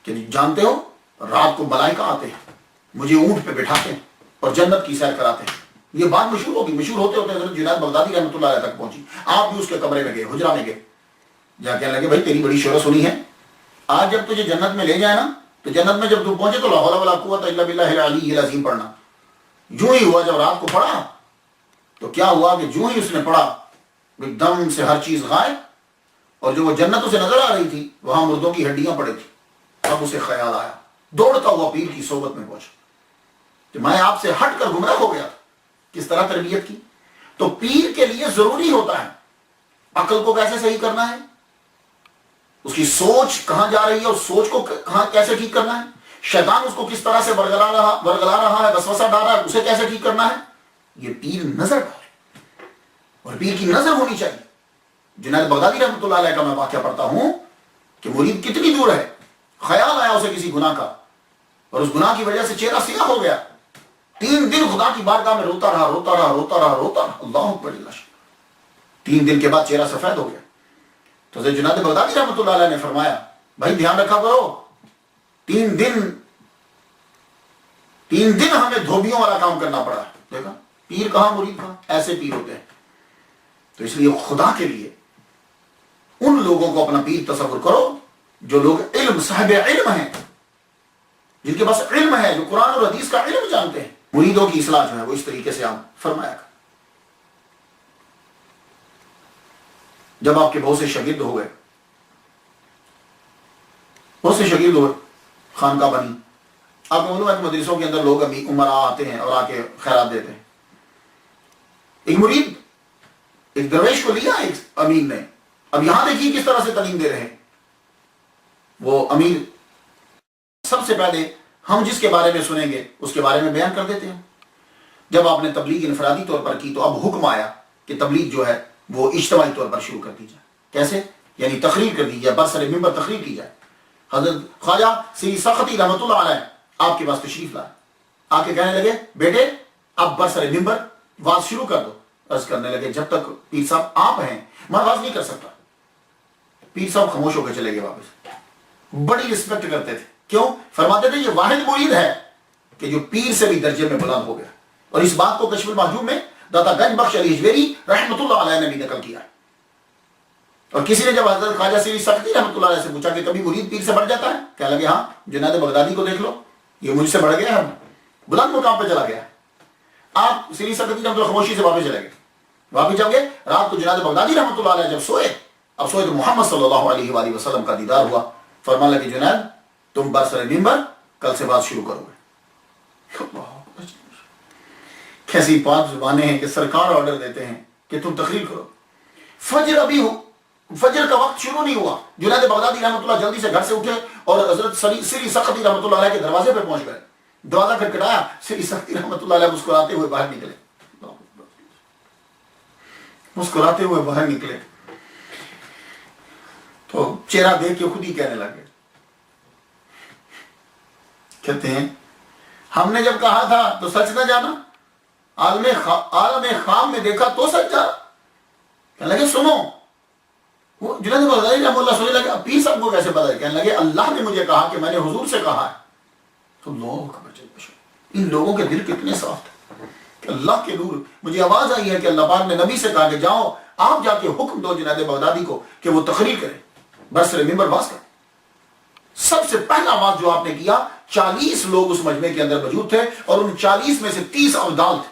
کہ جانتے ہو رات کو ملائکہ آتے ہیں، مجھے اونٹ پہ بٹھاتے ہیں اور جنت کی سیر کراتے ہیں۔ یہ بات مشہور ہوگی، مشہور ہوتے ہوتے حضرت جنید بغدادی رحمۃ اللہ علیہ تک پہنچی۔ آپ بھی اس کے کمرے میں گئے، حجرہ میں گئے، جا کہنے لگے بھائی تیری بڑی شہرت سنی ہے، آج جب تجھے جنت میں لے جائے نا، تو جنت میں جب تو پہنچے تو لا حول ولا قوت الا باللہ العلی العظیم پڑھنا۔ جو ہی ہوا جب رات کو پڑھا تو کیا ہوا کہ جو ہی اس نے پڑھا ایک دم سے ہر چیز غائب، اور جو وہ جنت اسے نظر آ رہی تھی وہاں مردوں کی ہڈیاں پڑی تھی۔ اب اسے خیال آیا، دوڑتا ہوا پیر کی صحبت میں پہنچا کہ میں آپ سے ہٹ کر گمراہ ہو گیا، کس طرح تربیت کی۔ تو پیر کے لیے ضروری ہوتا ہے عقل کو کیسے صحیح کرنا ہے، اس کی سوچ کہاں جا رہی ہے، اس سوچ کو کہاں کیسے ٹھیک کرنا ہے، شیطان اس کو کس طرح سے ورگلا رہا ہے، وسوسہ ڈال رہا ہے، اسے کیسے ٹھیک کرنا ہے، یہ پیر نظر ڈالے، اور پیر کی نظر ہونی چاہیے۔ جنید بغدادی رحمۃ اللہ علیہ کا میں واقعہ پڑھتا ہوں کہ مرید کتنی دور ہے، خیال آیا اسے کسی گناہ کا، اور اس گناہ کی وجہ سے چہرہ سیاہ ہو گیا، 3 دن خدا کی بارگاہ میں روتا رہا، اللہ اکبر، 3 دن کے بعد چہرہ سفید ہو گیا۔ تو حضرت جنید بغدادی رحمۃ اللہ علیہ نے فرمایا بھائی دھیان رکھا کرو، 3 دن ہمیں دھوبیوں والا کام کرنا پڑا۔ دیکھا پیر کہاں مرید کہاں، ایسے پیر ہوتے ہیں۔ تو اس لیے خدا کے لیے ان لوگوں کو اپنا پیر تصور کرو جو لوگ صاحب علم ہیں، جن کے پاس علم ہے، جو قرآن اور حدیث کا علم جانتے ہیں۔ مریدوں کی اصلاح جو ہے وہ اس طریقے سے آپ فرمایا کریں۔ جب آپ کے بہت سے شاگرد ہو گئے، خانقاہ بنی، آپ کو معلوم ہے کہ مدرسوں کے اندر لوگ عمرا آتے ہیں اور آ کے خیرات دیتے ہیں۔ ایک مرید ایک درویش کو لیا ایک امیر نے، اب یہاں دیکھیے کس طرح سے تعلیم دے رہے ہیں۔ وہ امیر سب سے پہلے ہم جس کے بارے میں سنیں گے اس کے بارے میں بیان کر دیتے ہیں۔ جب آپ نے تبلیغ انفرادی طور پر کی تو اب حکم آیا کہ تبلیغ جو ہے وہ اجتماعی طور پر شروع کر دی جائے۔ کیسے؟ یعنی تقریر کر دی جائے، برسر ممبر تقریر کی جائے۔ حضرت خواجہ سری سختی رحمۃ اللہ علیہ آپ کے پاس تشریف لائے، آ کے کہنے لگے بیٹے اب برسر ممبر واز شروع کر دو۔ عرض کرنے لگے جب تک پیر صاحب آپ ہیں میں واز نہیں کر سکتا۔ پیر صاحب خاموش ہو کے چلے گئے واپس۔ بڑی رسپیکٹ کرتے تھے، کیوں؟ فرماتے تھے یہ واحد مرید ہے کہ جو پیر سے بھی درجے میں بلند ہو گیا۔ اور اس بات کو کشف المحجوب میں داتا گنج بخش علی اجویری رحمۃ اللہ علیہ نے بھی نقل کیا ہے۔ اور کسی نے جب حضرت خواجہ سری سختی رحمۃ اللہ علیہ سے پوچھا کہ کبھی مرید پیر سے بڑھ جاتا ہے، کہنے لگے ہاں، جنید بغدادی کو دیکھ لو، یہ مجھ سے بڑھ گیا ہے، بلند مقام پہ چلا گیا۔ آپ سری سختی رحمۃ اللہ خاموشی سے واپس چلے گئے، واپس جب گئے رات کو جنید بغدادی رحمۃ اللہ علیہ جب سوئے تو محمد صلی اللہ علیہ وآلہ وسلم کا دیدار ہوا۔ فرمانے لگے جنید تم برسر ممبر کل سے بات شروع کرو گے۔ کیسی پاک زبانیں ہیں کہ سرکار آرڈر دیتے ہیں کہ تم تقریر کرو۔ فجر کا وقت شروع نہیں ہوا، جنید بغدادی رحمۃ اللہ جلدی سے گھر سے اٹھے اور حضرت سری سختی رحمۃ اللہ علیہ کے دروازے پہ پہنچ گئے۔ دروازہ کھٹکھٹایا، سری سختی رحمۃ اللہ علیہ مسکراتے ہوئے باہر نکلے، تو چہرہ دیکھ کے خود ہی کہنے لگے، کہتے ہیں ہم نے جب کہا تھا تو سچ نہ جانا، عالم خام میں دیکھا تو سچ جانا۔ کہنے لگے سنو، وہ جنید بغدادی رحمۃ اللہ سننے لگے پیر صاحب کو کیسے پتا ہے؟ کہنے لگے اللہ نے مجھے کہا کہ میں نے حضور سے کہا ہے۔ تو ان لوگوں کے دل کتنے صاف تھے کہ اللہ کے نور، مجھے آواز آئی ہے کہ اللہ پاک نے نبی سے کہا کہ جاؤ آپ جا کے حکم دو جنید بغدادی کو کہ وہ تقریر کرے، برسر ممبر واز کرے۔ سب سے پہلا واز جو آپ نے کیا، 40 لوگ اس مجمع کے اندر موجود تھے اور ان 40 میں سے 30 ابدال تھے،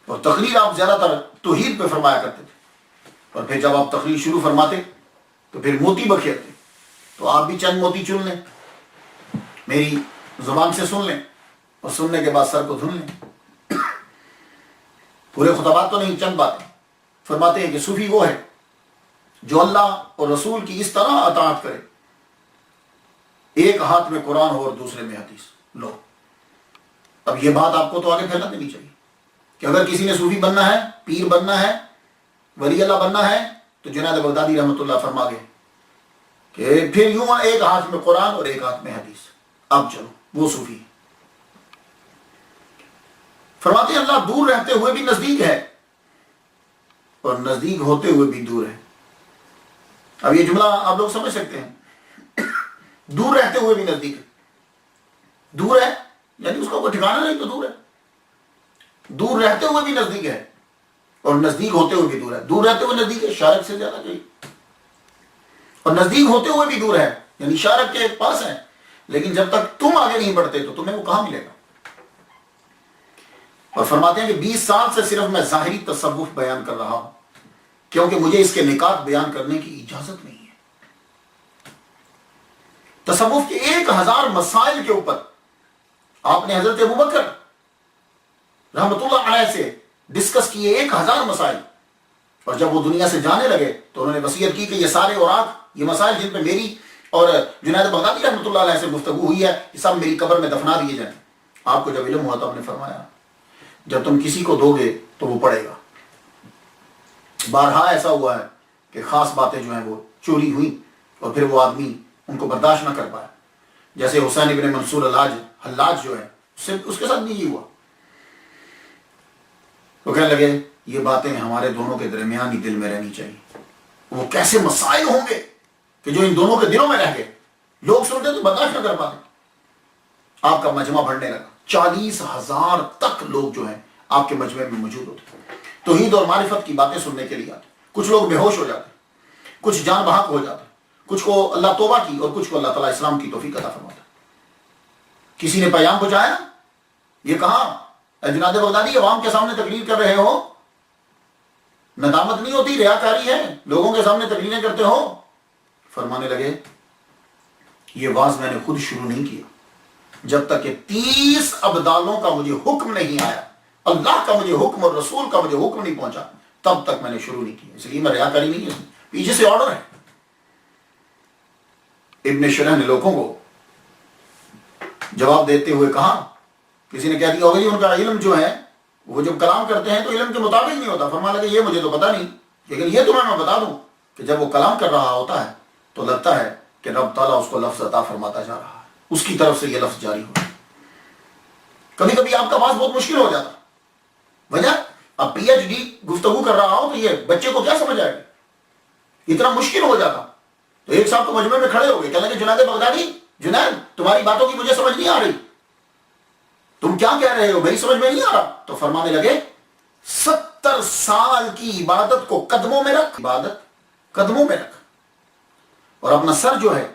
اور تقریر آپ زیادہ تر توحید پہ فرمایا کرتے تھے۔ اور پھر جب آپ تقریر شروع فرماتے تو پھر موتی بکھیرتے، تو آپ بھی چند موتی چن لیں، میری زبان سے سن لیں، اور سننے کے بعد سر کو دھن لیں۔ پورے خطبات تو نہیں، چند باتیں۔ فرماتے ہیں کہ صوفی وہ ہے جو اللہ اور رسول کی اس طرح اطاعت کرے، ایک ہاتھ میں قرآن ہو اور دوسرے میں حدیث۔ لو اب یہ بات آپ کو تو آگے پھیلا دینی چاہیے، کہ اگر کسی نے صوفی بننا ہے، پیر بننا ہے، ولی اللہ بننا ہے، تو جنید بغدادی رحمۃ اللہ فرما گئے کہ پھر یوں ایک ہاتھ میں قرآن اور ایک ہاتھ میں حدیث، اب چلو وہ صوفی ہے۔ فرماتے ہیں اللہ دور رہتے ہوئے بھی نزدیک ہے اور نزدیک ہوتے ہوئے بھی دور ہے۔ اب یہ جملہ آپ لوگ سمجھ سکتے ہیں، دور رہتے ہوئے بھی نزدیک ہے، دور ہے یعنی اس کا کوئی ٹھکانا نہیں تو دور ہے، دور رہتے ہوئے بھی نزدیک ہے اور نزدیک ہوتے ہوئے بھی دور ہے۔ دور رہتے ہوئے نزدیک ہے، شارک سے زیادہ قریب، اور نزدیک ہوتے ہوئے بھی دور ہے یعنی شارک کے پاس ہے، لیکن جب تک تم آگے نہیں بڑھتے تو تمہیں وہ کہاں ملے گا۔ اور فرماتے ہیں کہ 20 سال سے صرف میں ظاہری تصوف بیان کر رہا ہوں کیونکہ مجھے اس کے نکات بیان کرنے کی اجازت نہیں ہے۔ تصوف کے 1000 مسائل کے اوپر آپ نے حضرت ابوبکر رحمت اللہ علیہ سے ڈسکس کیے 1000 مسائل، اور جب وہ دنیا سے جانے لگے تو انہوں نے وصیت کی کہ یہ سارے اوراق، یہ مسائل جن پہ میری اور جنید بغدادی رحمت اللہ علیہ سے گفتگو ہوئی ہے، یہ سب میری قبر میں دفنا دیے جائیں۔ آپ کو جب علم ہوا تو آپ نے فرمایا جب تم کسی کو دو گے تو وہ پڑھے گا۔ بارہا ایسا ہوا ہے کہ خاص باتیں جو ہیں وہ چوری ہوئی اور پھر وہ آدمی ان کو برداشت نہ کر پایا، جیسے حسین ابن منصور حلاج جو ہے اس کے ساتھ بھی یہ ہوا، تو کہنے لگے یہ باتیں ہمارے دونوں کے درمیان ہی دل میں رہنی چاہیے۔ وہ کیسے مسائل ہوں گے کہ جو ان دونوں کے دلوں میں رہ گئے، لوگ سنتے تو برداشت نہ کر پاتے۔ آپ کا مجمع بڑھنے لگا، 40,000 تک لوگ جو ہیں آپ کے مجمع میں موجود ہوتے، توحید اور معرفت کی باتیں سننے کے لیے آتے۔ کچھ لوگ بے ہوش ہو جاتے، کچھ جان بحق ہو جاتے، کچھ کو اللہ توبہ کی اور کچھ کو اللہ تعالیٰ اسلام کی توفیق عطا فرماتا۔ کسی نے پیام پہنچایا، یہ کہاں جناب بغدادی عوام کے سامنے تقریر کر رہے ہو، ندامت نہیں ہوتی، ریاکاری ہے، لوگوں کے سامنے تقریریں کرتے ہو۔ فرمانے لگے یہ واز میں نے خود شروع نہیں کیا، جب تک کہ 30 ابدالوں کا مجھے حکم نہیں آیا، اللہ کا مجھے حکم اور رسول کا مجھے حکم نہیں پہنچا، تب تک میں نے شروع نہیں کیا۔ اس لیے میں ریاکاری نہیں ہے، پیچھے سے آرڈر ہے۔ ابن شرح نے لوگوں کو جواب دیتے ہوئے کہا، کسی نے کہہ دیا ہوگا ان کا علم جو ہے وہ جب کلام کرتے ہیں تو علم کے مطابق نہیں ہوتا۔ فرمانے لگے یہ مجھے تو پتہ نہیں، لیکن یہ تمہیں میں بتا دوں کہ جب وہ کلام کر رہا ہوتا ہے تو لگتا ہے کہ رب تعالیٰ اس کو لفظ عطا فرماتا جا رہا ہے، اس کی طرف سے یہ لفظ جاری ہو۔ کبھی کبھی آپ کا بات بہت مشکل ہو جاتا، وجہ اب پی ایچ ڈی گفتگو کر رہا ہو تو یہ بچے کو کیا سمجھ آئے گا، اتنا مشکل ہو جاتا۔ تو ایک صاحب تو مجمع میں کھڑے ہو گئے، کہنے لگے جنید بغدادی، جنید تمہاری باتوں کی مجھے سمجھ نہیں آ رہی، تم کیا کہہ رہے ہو، میری سمجھ میں نہیں آ رہا۔ تو فرمانے لگے 70 سال کی عبادت کو قدموں میں رکھ، عبادت قدموں میں رکھ اور اپنا سر جو ہے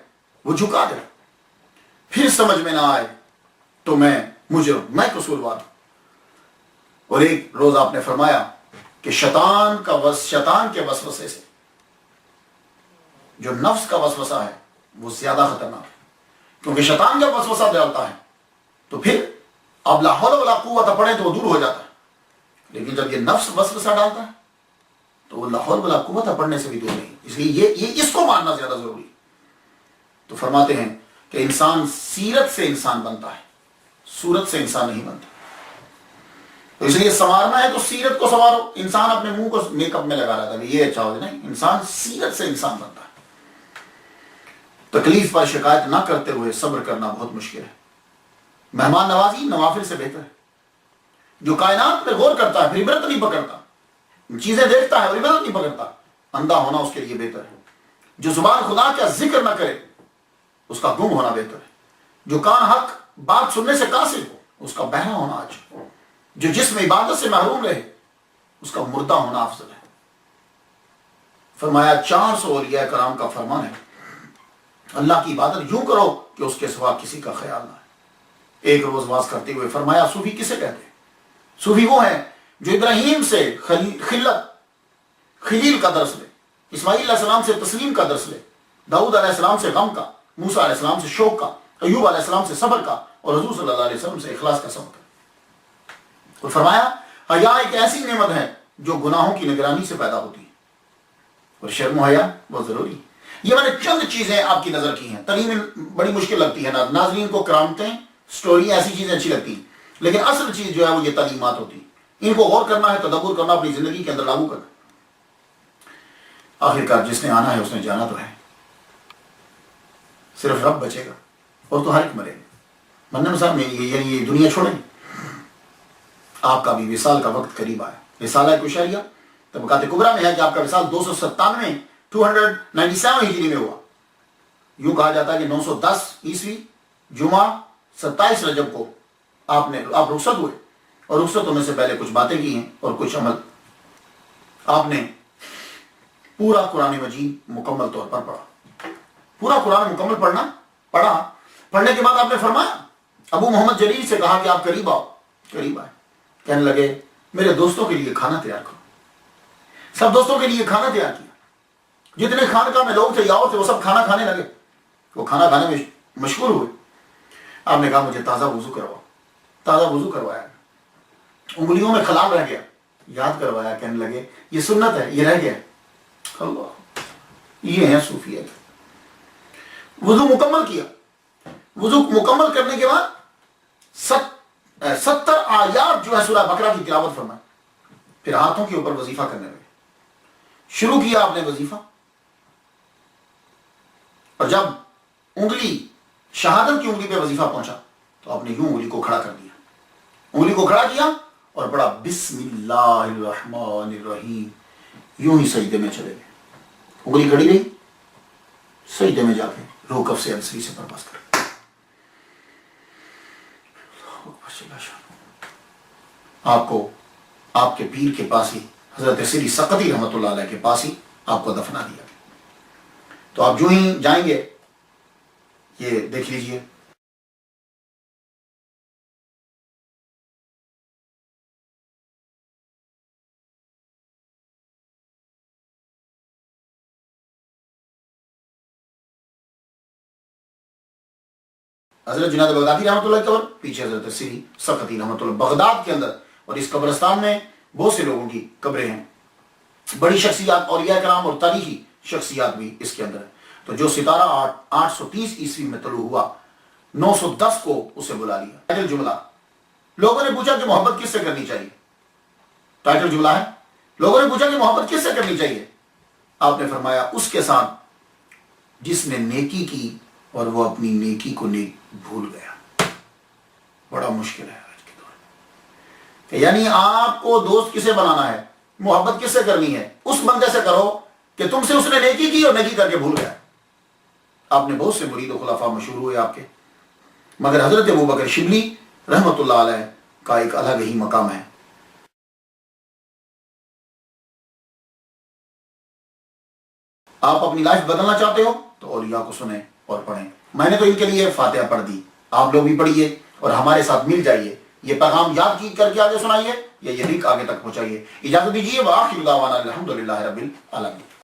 وہ جھکا دے، پھر سمجھ میں نہ آئے تو میں مجرم، میں قصوروار ہوں۔ اور ایک روز آپ نے فرمایا کہ شیطان کے وسوسے سے جو نفس کا وسوسہ ہے وہ زیادہ خطرناک ہے، کیونکہ شیطان جب وسوسہ ڈالتا ہے تو پھر اب لا حول ولا قوت پڑھیں تو وہ دور ہو جاتا ہے، لیکن جب یہ نفس وسوسہ ڈالتا ہے تو وہ لا حول ولا قوت پڑھنے سے بھی دور نہیں۔ اس لیے یہ اس کو ماننا زیادہ ضروری ہے۔ تو فرماتے ہیں کہ انسان سیرت سے انسان بنتا ہے، صورت سے انسان نہیں بنتا۔ تو اس لیے سنوارنا ہے تو سیرت کو سنوارو۔ انسان اپنے منہ کو میک اپ میں لگا رہا تھا کہ یہ اچھا ہو جائے، نہیں، انسان سیرت سے انسان بنتا ہے۔ تکلیف پر شکایت نہ کرتے ہوئے صبر کرنا بہت مشکل ہے۔ مہمان نوازی نوافل سے بہتر ہے۔ جو کائنات میں غور کرتا ہے پھر عبرت نہیں پکڑتا، چیزیں دیکھتا ہے اور عبرت نہیں پکڑتا، اندھا ہونا اس کے لیے بہتر ہے۔ جو زبان خدا کا ذکر نہ کرے اس کا گم ہونا بہتر ہے۔ جو کان حق بات سننے سے قاصر ہو اس کا بہرا ہونا اچھا ہے۔ جو جسم عبادت سے محروم رہے اس کا مردہ ہونا افضل ہے۔ فرمایا 400 اولیاء کرام کا فرمان ہے اللہ کی عبادت یوں کرو کہ اس کے سوا کسی کا خیال نہ ہے۔ ایک روز واز کرتے ہوئے فرمایا صوفی کسے کہتے ہیں؟ صوفی وہ ہیں جو ابراہیم سے خلیل کا درس لے، اسماعیل علیہ السلام سے تسلیم کا درس لے، داؤد علیہ السلام سے غم کا، موسیٰ علیہ السلام سے شوق کا، ایوب علیہ السلام سے صبر کا، اور حضور صلی اللہ علیہ وسلم سے اخلاص کا سبق کا۔ اور فرمایا حیا ایک ایسی نعمت ہے جو گناہوں کی نگرانی سے پیدا ہوتی ہے، اور شرم و حیا بہت ضروری ہے۔ یہ میں نے چند چیزیں آپ کی نظر کی ہیں، ترمیم بڑی مشکل لگتی ہے، ناظرین کو کرامتیں، سٹوری ایسی چیزیں اچھی لگتی ہیں، لیکن اصل چیز جو ہے وہ یہ تعلیمات ہوتی ہے۔ ان کو غور کرنا ہے، تدبر کرنا، اپنی زندگی کے اندر لاگو کرنا۔ آخرکار جس نے آنا ہے اس نے جانا تو ہے، صرف رب بچے گا اور تو ہر ایک مرے گا۔ منن صاحب میں یہ دنیا چھوڑیں، آپ کا بھی وصال کا وقت قریب آیا۔ رسالہ کشریہ طبقات کبریٰ میں ہے کہ آپ کا وصال 297 ہجری میں ہوا۔ یوں کہا جاتا ہے کہ 910 عیسوی جمعہ 27 رجب کو آپ رخصت ہوئے، اور رخصتوں میں سے پہلے کچھ باتیں کی ہیں اور کچھ عمل۔ آپ نے پورا قرآن مجید مکمل طور پر پڑھا، پورا قرآن مکمل پڑھا۔ پڑھنے کے بعد آپ نے فرمایا، ابو محمد جلیل سے کہا کہ آپ قریب آؤ۔ قریب آئے، کہنے لگے میرے دوستوں کے لیے کھانا تیار کرو۔ سب دوستوں کے لیے کھانا تیار کیا، جتنے خانقاہ میں لوگ تھے یا اور تھے وہ سب کھانا کھانے لگے، وہ کھانا کھانے میں مشغول ہوئے۔ آپ نے کہا مجھے تازہ وضو کرواؤ۔ تازہ وضو کروایا، انگلیوں میں خلال رہ گیا، یاد کروایا، کہنے لگے یہ سنت ہے، یہ رہ گیا۔ اللہ، یہ ہے صوفیت۔ وضو مکمل کیا، وضو مکمل کرنے کے بعد 70 آیات جو ہے سورہ بقرہ کی تلاوت فرمائی، پھر ہاتھوں کے اوپر وظیفہ کرنے لگے۔ شروع کیا آپ نے وظیفہ، اور جب انگلی شہادت کی انگلی پہ وظیفہ پہنچا تو آپ نے یوں انگلی کو کھڑا کر دیا، انگلی کو کھڑا کیا اور پڑھا بسم اللہ الرحمن الرحیم، یوں ہی سجدے میں چلے گئے۔ انگلی کھڑی رہی، سجدے میں جا کے روح کف سے انسری سے پرواز کر۔ آپ کو آپ کے پیر کے پاس ہی، حضرت سری سقطی رحمۃ اللہ علیہ کے پاس ہی آپ کو دفنا دیا گیا۔ تو آپ جو ہی جائیں گے، یہ دیکھ لیجئے، حضرت جنید بغدادی رحمۃ اللہ کی قبر، پیچھے حضرت سری سقطی رحمۃ اللہ، بغداد کے اندر۔ اور اس قبرستان میں بہت سے لوگوں کی قبریں ہیں، بڑی شخصیات، اولیاء کرام اور تاریخی شخصیات بھی اس کے اندر ہیں۔ تو جو ستارہ 830 عیسوی میں طلوع ہوا، 910 کو اسے بلا لیا۔ ٹائٹل جملہ، لوگوں نے پوچھا کہ محبت کس سے کرنی چاہیے؟ ٹائٹل جملہ ہے، لوگوں نے پوچھا کہ محبت کس سے کرنی چاہیے؟ آپ نے فرمایا اس کے ساتھ جس نے نیکی کی اور وہ اپنی نیکی کو بھول گیا۔ بڑا مشکل ہے آج کے دور میں کہ یعنی آپ کو دوست کسے بنانا ہے، محبت کس سے کرنی ہے؟ اس بندے سے کرو کہ تم سے اس نے نیکی کی اور نیکی کر کے بھول گیا۔ آپ نے بہت سے مرید و خلفاء مشہور ہوئے آپ کے، مگر حضرت ابوبکر شبلی رحمۃ اللہ علیہ کا ایک الگ ہی مقام ہے۔ آپ اپنی لائف بدلنا چاہتے ہو تو اولیاء کو سنیں اور پڑھیں۔ میں نے تو ان کے لیے فاتحہ پڑھ دی، آپ لوگ بھی پڑھیے اور ہمارے ساتھ مل جائیے، یہ پیغام یاد کی کر کے آگے سنائیے یا یہ لنک آگے تک پہنچائیے۔ اجازت دیجیے، وآخر دعوانا الحمدللہ رب العالمین۔